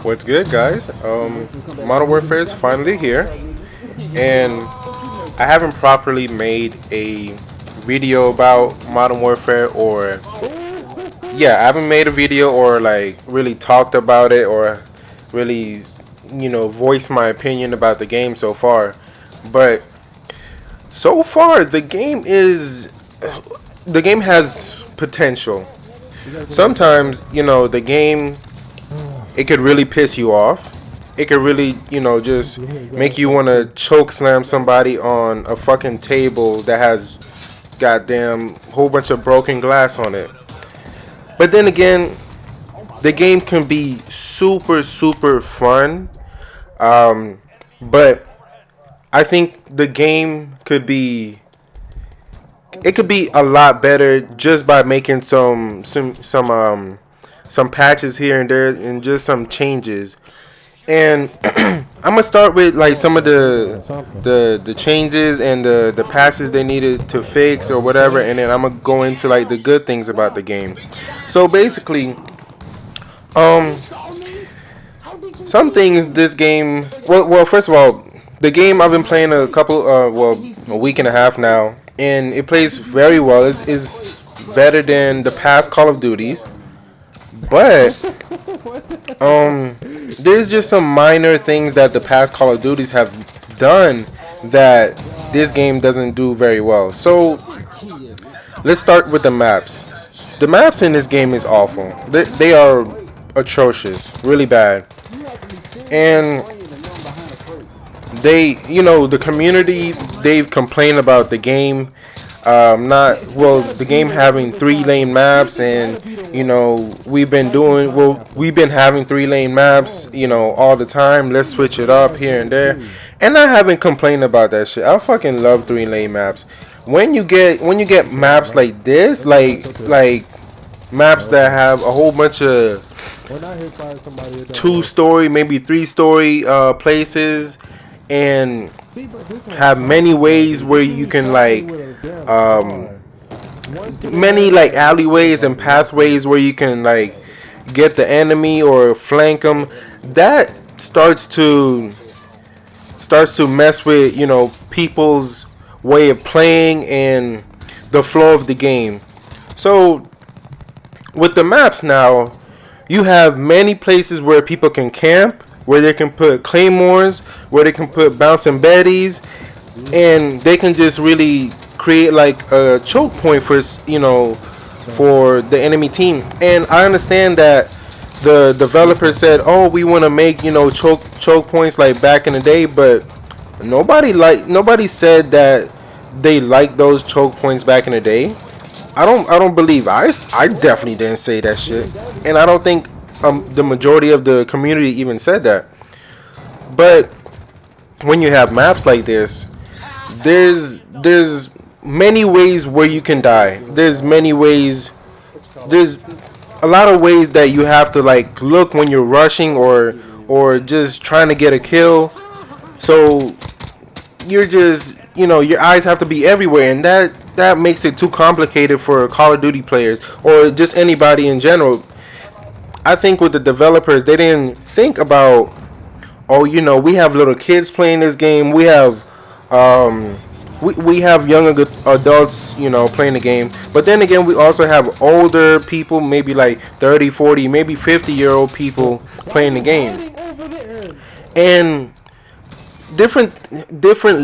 What's good, guys? Modern Warfare is finally here, and I haven't properly made a video about Modern Warfare, or yeah, I haven't made a video or like really talked about it or really, voiced my opinion about the game so far. But so far, the game has potential. Sometimes, the game it could really piss you off. It could really, just make you want to choke slam somebody on a fucking table that has goddamn whole bunch of broken glass on it. But then again, the game can be super, super fun. But I think the game could be a lot better just by making some patches here and there and just some changes. And I'm gonna start with like some of the changes and the patches they needed to fix or whatever, and then I'm gonna go into like the good things about the game. So basically, um, some things this game. Well, first of all, the game I've been playing a week and a half now, and it plays very well. Is better than the past Call of Duties, but there's just some minor things that the past Call of Duties have done that this game doesn't do very well. So let's start with the maps. The maps in this game is awful. They are atrocious, really bad. And the community, they've complained about the game not well the game having 3 lane maps, and we've been having 3 lane maps, all the time. Let's switch it up here and there, and I haven't complained about that shit. I fucking love 3 lane maps. When you get maps like this, like maps that have a whole bunch of 2 story, maybe 3 story places, and have many ways where you can um, many like alleyways and pathways where you can like get the enemy or flank them. That starts to mess with people's way of playing and the flow of the game. So with the maps now, you have many places where people can camp, where they can put claymores, where they can put bouncing betties, and they can just really create like a choke point for the enemy team. And I understand that the developer said, "Oh, we want to make choke points like back in the day," but nobody said that they like those choke points back in the day. I don't believe I definitely didn't say that shit, and I don't think the majority of the community even said that. But when you have maps like this, there's many ways where you can die. There's a lot of ways that you have to like look when you're rushing or just trying to get a kill. So you're just your eyes have to be everywhere, and that makes it too complicated for Call of Duty players or just anybody in general. I think with the developers, they didn't think about, oh, we have little kids playing this game. We have young adults, playing the game. But then again, we also have older people, maybe like 30, 40, maybe 50-year-old people playing the game. And different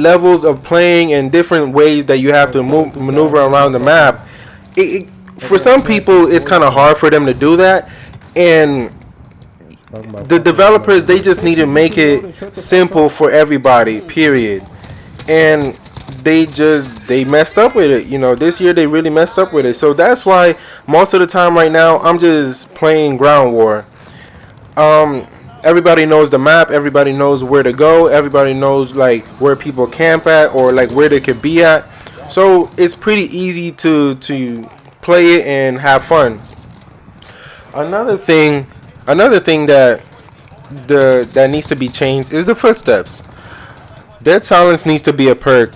levels of playing and different ways that you have to maneuver around the map. For some people, it's kind of hard for them to do that. And the developers, they just need to make it simple for everybody, period. And they messed up with it. This year they really messed up with it. So that's why most of the time right now I'm just playing Ground War. Everybody knows the map, everybody knows where to go, everybody knows like where people camp at or like where they could be at. So it's pretty easy to play it and have fun. Another thing that needs to be changed is the footsteps. Dead silence needs to be a perk.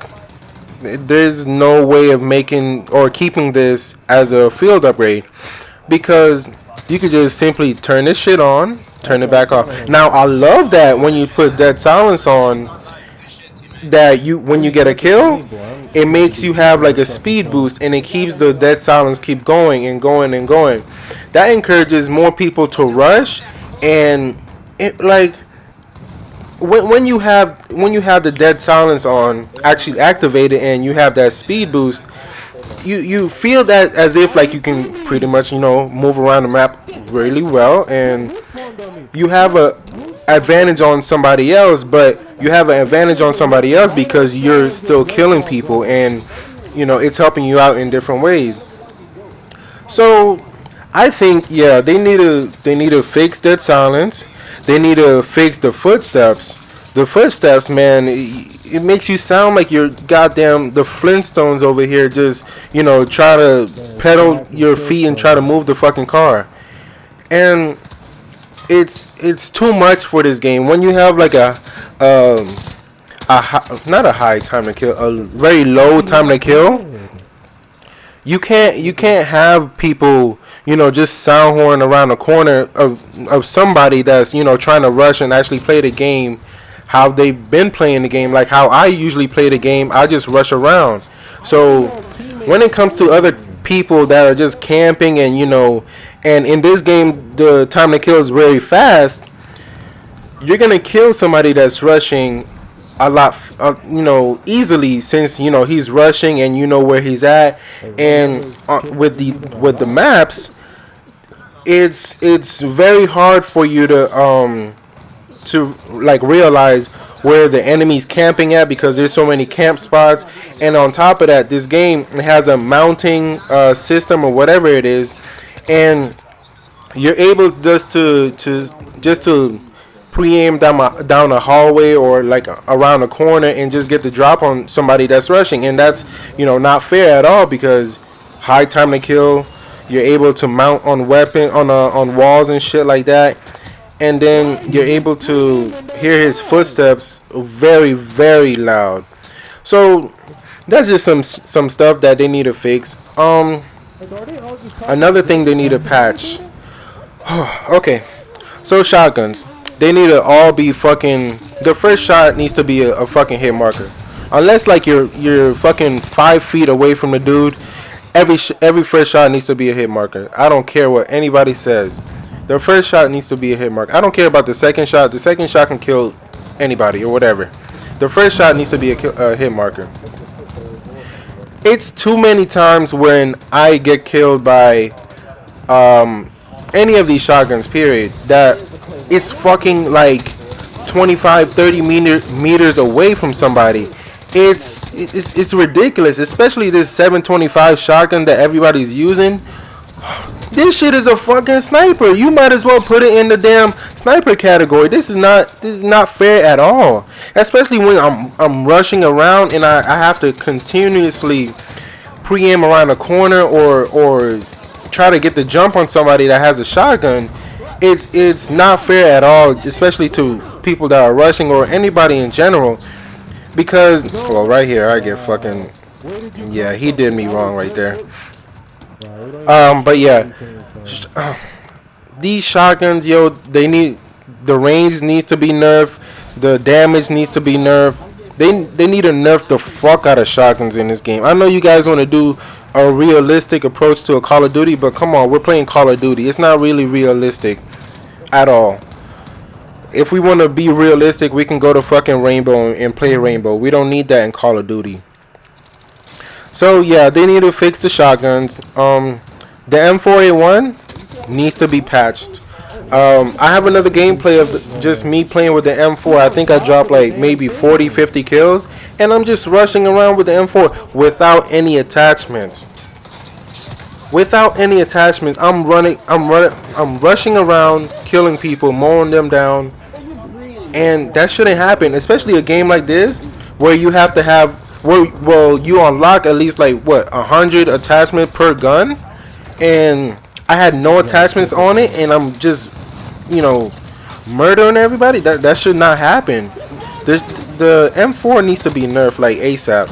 There's no way of making or keeping this as a field upgrade, because you could just simply turn this shit on turn it back off. Now I love that when you put dead silence on, that you when you get a kill, it makes you have like a speed boost, and it keeps the dead silence keep going and going and going. That encourages more people to rush, and it like when you have the dead silence on actually activated and you have that speed boost, you feel that as if like you can pretty much move around the map really well, and you have a advantage on somebody else, but you have an advantage on somebody else because you're still killing people, and it's helping you out in different ways. So I think, yeah, they need to fix that silence. They need to fix the footsteps. The footsteps, man, it makes you sound like you're goddamn the Flintstones over here, just try to pedal your feet and try to move the fucking car. And it's too much for this game. When you have like um not a high time to kill, a very low time to kill, you can't have people just sound horn around the corner of somebody that's trying to rush and actually play the game how they've been playing the game, like how I usually play the game. I just rush around. So when it comes to other people that are just camping, and in this game the time to kill is very fast, you're gonna kill somebody that's rushing a lot, easily, since he's rushing and you know where he's at. And with the maps, it's very hard for you to like realize where the enemy's camping at, because there's so many camp spots. And on top of that, this game has a mounting system or whatever it is, and you're able just to pre-aim down a hallway or like around a corner and just get the drop on somebody that's rushing. And that's not fair at all, because high time to kill, you're able to mount on weapon on walls and shit like that, and then you're able to hear his footsteps very, very loud. So that's just some stuff that they need to fix. Another thing they need to patch. Okay, so shotguns, they need to all be fucking. The first shot needs to be a fucking hit marker. Unless like you're fucking 5 feet away from the dude, every first shot needs to be a hit marker. I don't care what anybody says. The first shot needs to be a hit marker. I don't care about the second shot. The second shot can kill anybody or whatever. The first shot needs to be a hit marker. It's too many times when I get killed by any of these shotguns, period, that it's fucking like 25, 30 meters away from somebody. It's ridiculous, especially this 725 shotgun that everybody's using. This shit is a fucking sniper. You might as well put it in the damn sniper category. This is not fair at all. Especially when I'm rushing around and I have to continuously pre-aim around a corner or try to get the jump on somebody that has a shotgun. It's not fair at all, especially to people that are rushing or anybody in general. Because, well, right here I get fucking, yeah, he did me wrong right there. But yeah, these shotguns, yo, the range needs to be nerfed, the damage needs to be nerfed. They need to nerf the fuck out of shotguns in this game. I know you guys want to do a realistic approach to a Call of Duty, but come on, we're playing Call of Duty. It's not really realistic at all. If we want to be realistic, we can go to fucking Rainbow and play Rainbow. We don't need that in Call of Duty. So yeah, they need to fix the shotguns. The M4A1 needs to be patched. I have another gameplay of just me playing with the M4. I think I dropped like maybe 40, 50 kills, and I'm just rushing around with the M4 without any attachments. Without any attachments, I'm rushing around, killing people, mowing them down, and that shouldn't happen. Especially a game like this where you have to have, well, you unlock at least like 100 attachments per gun, and I had no attachments on it, and I'm just, murdering everybody. That should not happen. The M4 needs to be nerfed like ASAP.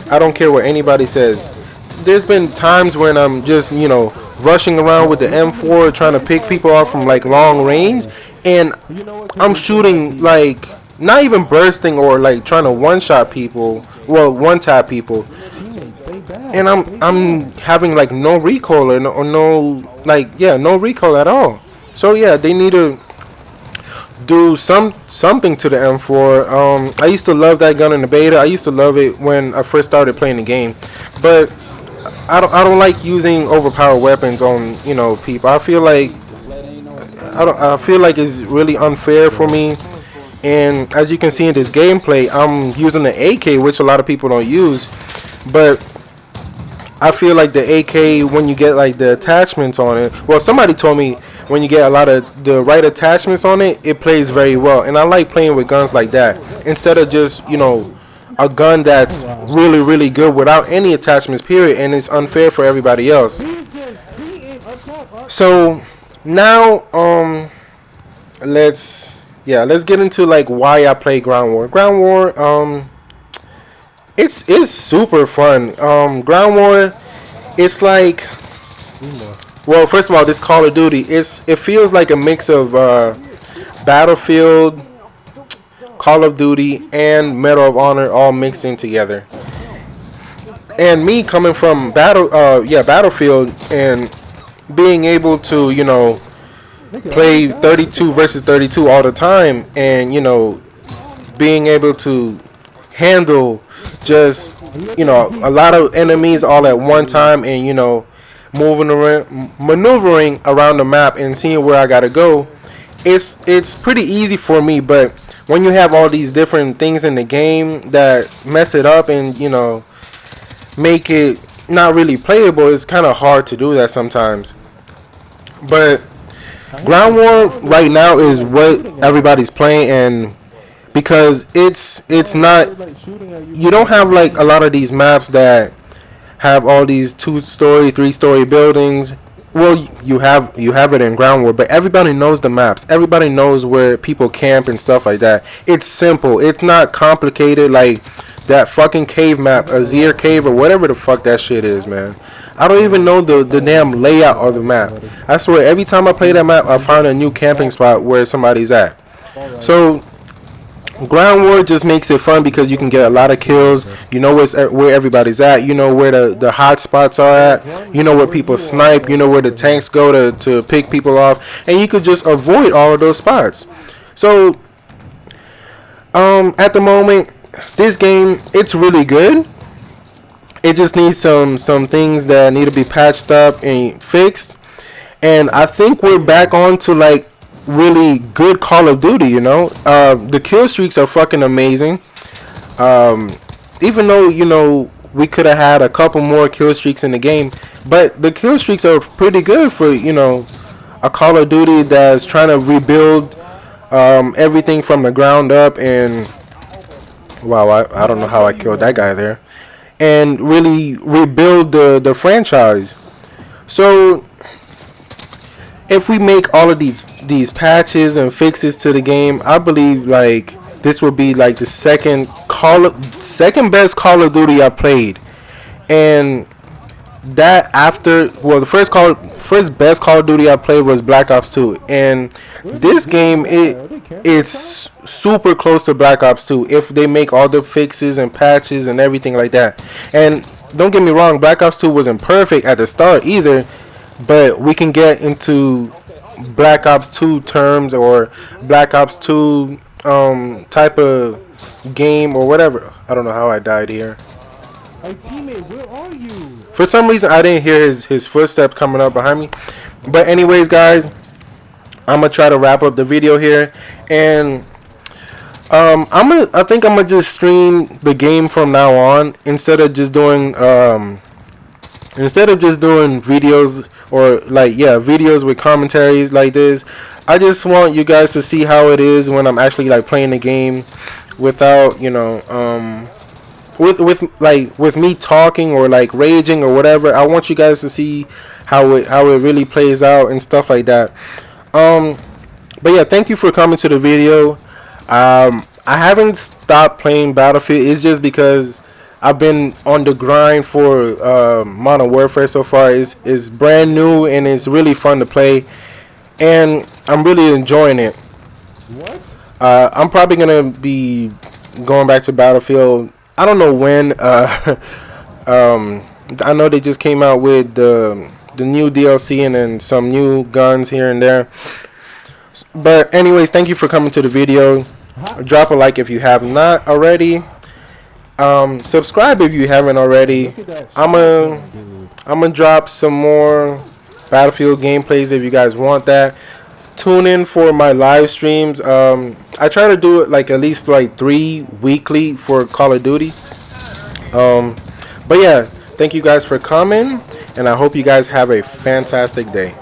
I don't care what anybody says. There's been times when I'm just, rushing around with the M4 trying to pick people off from like long range, and I'm shooting like not even bursting or like trying to one shot people, well one tap people, and I'm having like no recoil or no like yeah no recoil at all. So yeah, they need to do something to the M4. I used to love that gun in the beta. I used to love it when I first started playing the game, but I don't like using overpowered weapons on people. I feel like it's really unfair for me. And as you can see in this gameplay, I'm using the AK, which a lot of people don't use, but I feel like the AK, when you get like the attachments on it, well, somebody told me when you get a lot of the right attachments on it, it plays very well. And I like playing with guns like that instead of just a gun that's really really good without any attachments. Period, and it's unfair for everybody else. So now let's get into like why I play Ground War. Ground War it's super fun. Ground War, it's like, well, first of all, this Call of Duty, it feels like a mix of Battlefield, Call of Duty, and Medal of Honor all mixed in together. And me coming from Battlefield, and being able to play 32 versus 32 all the time, and being able to handle just a lot of enemies all at one time, and moving around, maneuvering around the map and seeing where I gotta go, it's pretty easy for me. But when you have all these different things in the game that mess it up and make it not really playable, it's kind of hard to do that sometimes. But Ground War right now is what everybody's playing, and because it's not, you don't have like a lot of these maps that have all these 2-story, 3-story buildings. Well, you have it in Ground War, but everybody knows the maps. Everybody knows where people camp and stuff like that. It's simple. It's not complicated like that fucking cave map, Azir Cave or whatever the fuck that shit is, man. I don't even know the damn layout of the map. I swear, every time I play that map, I find a new camping spot where somebody's at. So Ground War just makes it fun because you can get a lot of kills. You know where everybody's at. You know where the hot spots are at. You know where people snipe. You know where the tanks go to pick people off. And you could just avoid all of those spots. So at the moment, this game, it's really good. It just needs some things that need to be patched up and fixed. And I think we're back on to like really good Call of Duty. The kill streaks are fucking amazing. Even though we could have had a couple more kill streaks in the game, but the kill streaks are pretty good for a Call of Duty that's trying to rebuild everything from the ground up. And wow, I don't know how I killed that guy there, and really rebuild the franchise. So if we make all of these patches and fixes to the game, I believe like this will be like the second best Call of Duty I played. And that after, well, the first best Call of Duty I played was Black Ops 2, and this game it's super close to Black Ops 2 if they make all the fixes and patches and everything like that. And don't get me wrong, Black Ops 2 wasn't perfect at the start either, but we can get into Black Ops 2 terms or Black Ops 2 type of game or whatever. I don't know how I died here. Hey teammate, where are you? For some reason I didn't hear his footsteps coming up behind me. But anyways, guys, I'm gonna try to wrap up the video here, and I think I'm gonna just stream the game from now on instead of just doing videos or videos with commentaries like this. I just want you guys to see how it is when I'm actually like playing the game without with me talking or like raging or whatever. I want you guys to see how it really plays out and stuff like that. But yeah, thank you for coming to the video. I haven't stopped playing Battlefield. It's just because I've been on the grind for Modern Warfare so far. It's brand new and it's really fun to play, and I'm really enjoying it. What? I'm probably gonna be going back to Battlefield. I don't know when. I know they just came out with the new DLC and then some new guns here and there. But anyways, thank you for coming to the video. Drop a like if you have not already. Subscribe if you haven't already. Look at that I'm shotgun, dude. gonna drop some more Battlefield gameplays if you guys want that. Tune in for my live streams. I try to do it like at least like 3 weekly for Call of Duty. But yeah, thank you guys for coming, and I hope you guys have a fantastic day.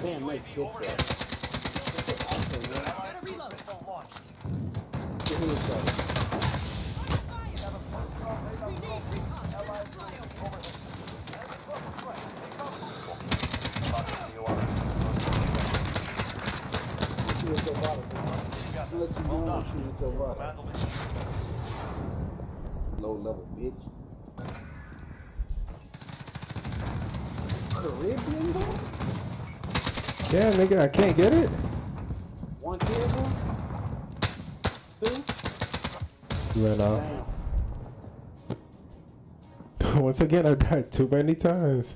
Damn, make shit up. Low level bitch. Caribbean though? Damn, nigga, I can't get it. One kill, bro? Two? You ran off. Once again, I died too many times.